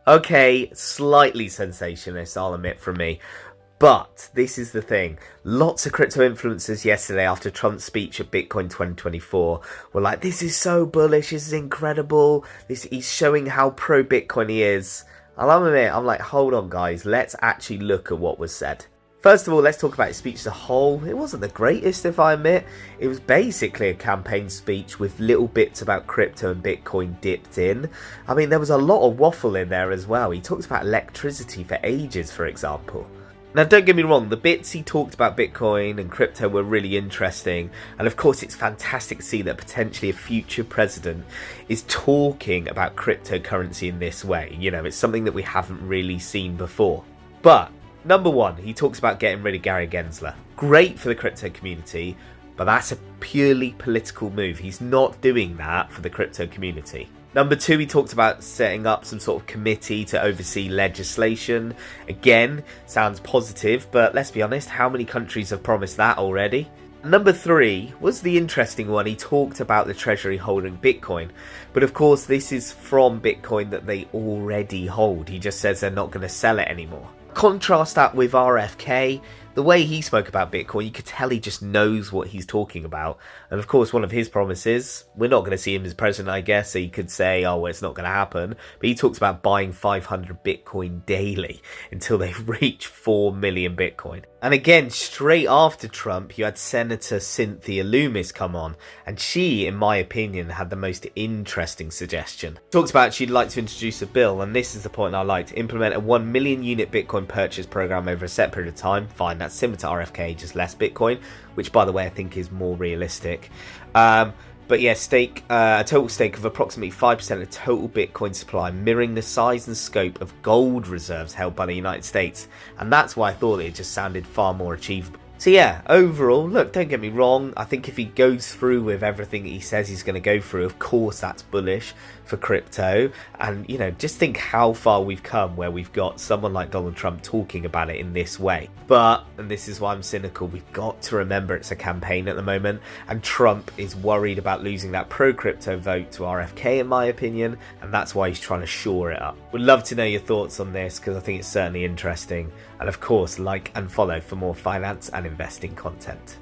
Okay, slightly sensationalist, I'll admit, from me. But this is the thing. Lots of crypto influencers yesterday after Trump's speech at Bitcoin 2024 were like, this is so bullish, this is incredible, he's showing how pro Bitcoin he is. And I'll admit, I'm like, hold on guys, let's actually look at what was said. First of all, let's talk about his speech as a whole. It wasn't the greatest, if I admit. It was basically a campaign speech with little bits about crypto and Bitcoin dipped in. I mean, there was a lot of waffle in there as well. He talked about electricity for ages, for example. Now, don't get me wrong, the bits he talked about Bitcoin and crypto were really interesting. And of course, it's fantastic to see that potentially a future president is talking about cryptocurrency in this way. You know, it's something that we haven't really seen before. But number one, he talks about getting rid of Gary Gensler. Great for the crypto community, but that's a purely political move. He's not doing that for the crypto community. Number two, he talked about setting up some sort of committee to oversee legislation. Again, sounds positive, but let's be honest, how many countries have promised that already? Number three was the interesting one. He talked about the Treasury holding Bitcoin. But of course, this is from Bitcoin that they already hold. He just says they're not going to sell it anymore. Contrast that with RFK. The way he spoke about Bitcoin, you could tell he just knows what he's talking about. And of course, one of his promises, we're not going to see him as president, I guess, so he could say, oh, well, it's not going to happen. But he talks about buying 500 Bitcoin daily until they reach 4 million Bitcoin. And again, straight after Trump, you had Senator Cynthia Lummis come on. And she, in my opinion, had the most interesting suggestion. Talks about she'd like to introduce a bill, and this is the point I like, to implement a 1 million unit Bitcoin purchase program over a set period of time. Fine, that's similar to RFK, just less Bitcoin, which, by the way, I think is more realistic. But yeah, a total stake of approximately 5% of total Bitcoin supply, mirroring the size and scope of gold reserves held by the United States. And that's why I thought it just sounded far more achievable. So yeah, overall, look, don't get me wrong, I think if he goes through with everything he says he's going to go through, of course that's bullish for crypto. And, you know, just think how far we've come where we've got someone like Donald Trump talking about it in this way. But, and this is why I'm cynical, we've got to remember it's a campaign at the moment, and Trump is worried about losing that pro-crypto vote to RFK, in my opinion, and that's why he's trying to shore it up. Would love to know your thoughts on this, because I think it's certainly interesting. And of course, like and follow for more finance and investing content.